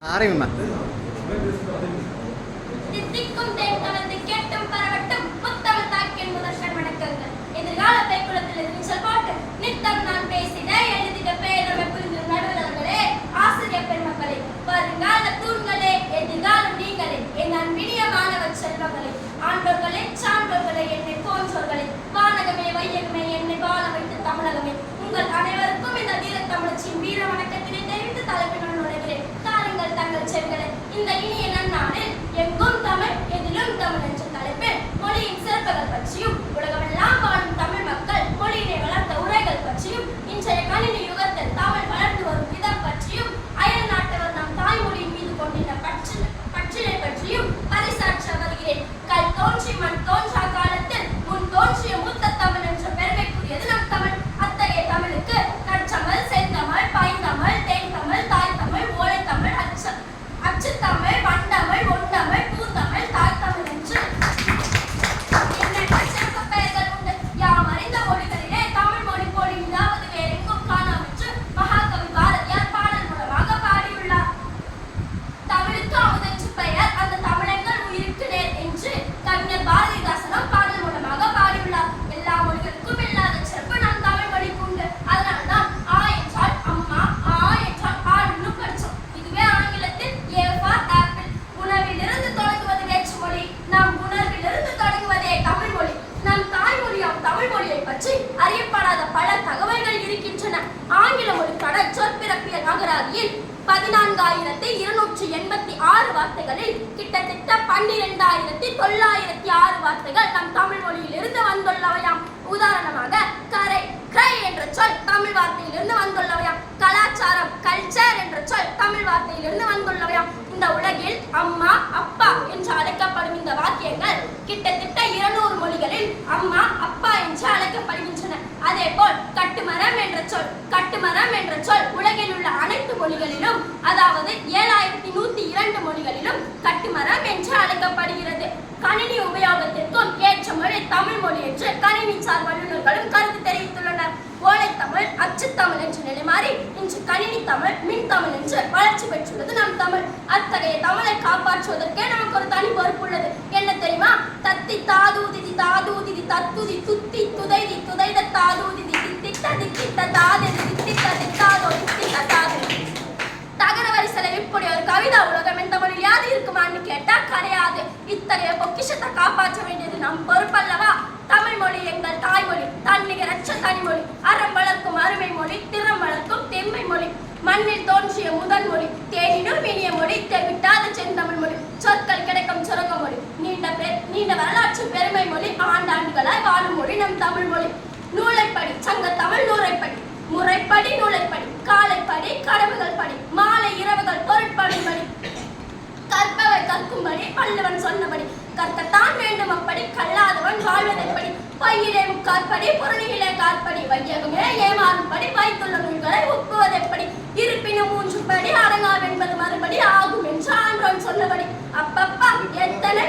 ஆரம்பிமா. தித்திக்கும் தேன் கலந்து கேட்டும் பரவட்டும் முத்தமிழ் தாக்கின் முதற்கண் வணக்கங்கள். எதிர்கால பேக்குளத்தில் நீச்சல் பாட்டு நித்தம் நான் பேசிட எழுதிட பேரமை புரிந்து நடுவர்களே, ஆசிரியர் பெருமக்களே, வருங்கால தூண்களே, எதிர்காலம் நீங்களே, என் அன்பினிய மாணவ செல்வங்களே, ஆண்டோர்களே, சான்றோர்களே, என்னை போன்றோர்களே, வானகமே வையகமே, என்னை வாழ வைத்த தமிழகமே, உங்கள் அனைவருக்கும் இந்த வீர தமிழச்சின் வீர வணக்கத்தினை தெரிவித்து தலைப்பினுள் நுழைகிறேன். தங்கள் செல்களே, இந்த இனிய நன்னாளில் எங்கும் தமிழ் எதிலும் தமிழ் என்ற தலைப்பில் மொழியின் சிறப்புகள் பற்றியும் உலகமெல்லாம் வாழும் தமிழ் மக்கள் மொழியினை வளர்த்த உரைகள் பற்றியும் இன்றைய கணினி யுகத்தில் தமிழ் வளர்ந்து வரும் விதம் பற்றியும் அயல் நாட்டவர் நம் தாய்மொழியின் மீது கொண்டிருந்த பற்றினை பற்றியும் பரிசாற்ற வருகிறேன். கல் தோன்றி மண் தோன்றா காலத்தில் முன் தோன்றிய மூத்த தமிழ் என்ற பெருமைக்குரியது நம் தமிழ். அத்தகைய தமிழுக்கு நற்றமிழ், செந்தமிழ், பைந்தமிழ், தேன்தமிழ், தாய் தமிழ், ஓலை தமிழ், அச்சுத்தமிழ், வண்டமிழ், ஒண்டமிழ், பூந்தமிழ், தாய்த்தமிழ் என்று எண்ணற்ற சிறப்பு பெயர்கள் உண்டு. யாம் அறிந்த மொழிகளிலே தமிழ் மொழி போல் இல்லாவது வேறெங்கும் காணாம் என்று மகாகவி பாரதியார் பாடல் மூலமாக பாடியுள்ளார். தமிழுக்கு அமுதென்று பெயர், அந்த தமிழங்கள் உயிருக்கு நேர் என்று கவிஞர் பாரதிதாசனும் பாடல் மூலமாக பாடியுள்ளார். எல்லா மொழிகளுக்கும் இல்லாத சிறப்பு நம் தமிழ் மொழிக்கு உண்டு. அதனால்தான் ஆ என்றால் அம்மா, ஆ என்றால் ஆடுன்னு படிச்சோம். இதுவே ஆங்கிலத்தில் ஏ ஃபார் ஆப்பிள். உணவிலிருந்து தொடங்குவது வேற்றுமொழி, நம் உணர்விலிருந்து தொடங்குவதே தமிழ் மொழி. நம் தாய்மொழியாம் தமிழ் மொழியை பற்றி அறியப்படாத பல தகவல்கள் இருக்கின்றன. ஆங்கில மொழிக்கான சொற்பிறப்பியல் அகராதியில் 14,286 வார்த்தைகளில் கிட்டத்தட்ட 12,906 வார்த்தைகள் நம் தமிழ் மொழியிலிருந்து வந்துள்ளவையாம். உதாரணமாக கரை கரை என்ற சொல் தமிழ் வார்த்தையிலிருந்து வந்துள்ளவையாம். கலாச்சாரம் கல்ச்சர் என்ற சொல் தமிழ் வார்த்தையிலிருந்து வந்துள்ளவையாம். இந்த உலகில் அம்மா அப்பா என்று அழைக்கப்படும் இந்த வாக்கியங்கள் கிட்டத்தட்ட 200 மொழிகளில் அம்மா அப்பா என்று அழைக்கப்படுகின்றன. அதே போல் கட்டுமரம் என்ற சொல் உலகில் உள்ள அனைத்து மொழிகளிலும், அதாவது 7,102 மொழிகளிலும் கட்டுமரம் என்று அழைக்கப்படுகிறது. கணினி உபயோகத்திற்கும் ஏற்ற மொழி தமிழ் மொழி என்று கணினிசார் வல்லுநர்களும் கருத்து தெரிவித்துள்ளனர். ஓலைத்தமிழ், அச்சுத்தமிழ் என்று நிலை மாறி இன்று கணினி தமிழ், மின்தமிழ் என்று வளர்ச்சி பெற்றுள்ளது நம் தமிழ். அத்தகைய தமிழை காப்பாற்றுவதற்கே நமக்கு ஒரு தனி பொறுப்பு உள்ளது. என்ன தெரியுமா? தத்தி தாதூதிதி தாதூதிதி தத்துதி துத்தி துதைதி துதைத தாதூதிதி தித்தித்த தித்தித்த தாதெதி தித்தித்த தித்தாதோ தித்தித்த தாது. தகர வரிசலை இப்படி ஒரு கவிதா உலகம் இந்த மொழி யாது இருக்குமான்னு கேட்டா கிடையாது. இத்தகைய பொக்கிஷத்தை காப்பாற்ற வேண்டியது நம் பொறுப்பல்லவா? தமிழ் மொழி எங்கள் தாய்மொழி, தன்னிகரற்ற தனிமொழி, அறம் வளர்க்கும் அருமை மொழி, திறம் வளர்க்கும் தெம்மை மொழி, மண்ணில் தோன்றிய முதன் மொழி, தேனினும் இனிய மொழி, தெவிட்டாத செந்தமிழ் மொழி, சொற்கள் கிடைக்கும் சுரங்க மொழி, நீண்ட வரலாற்று பெருமை மொழி, ஆண்டாண்டுகளாய் வாழும் மொழி நம் தமிழ் மொழி. நூலைப்படி சங்க தமிழ் நூறைப்படி, முறைப்படி நூலைப்படி, காலைப்படி கடவுகள் படி, மாலை இரவுகள் பொருட்படி படி, கற்பவை கற்கும்படி வள்ளுவன் சொன்னபடி, கற்கத்தான் வேண்டும் அப்படி, கல்லாதவன் வாழ்வதெப்படி, பையிலே முக்காற்படி பொருளிலே காற்படி, வையகமே ஏமாறும்படி, வைத்துள்ள நூல்களை ஒப்புவதெப்படி, இருப்பினும் 3 படி அடங்காவென்பது மறுபடி ஆகும் என்று ஆன்றோன் சொன்னபடி. அப்பப்பா எத்தனை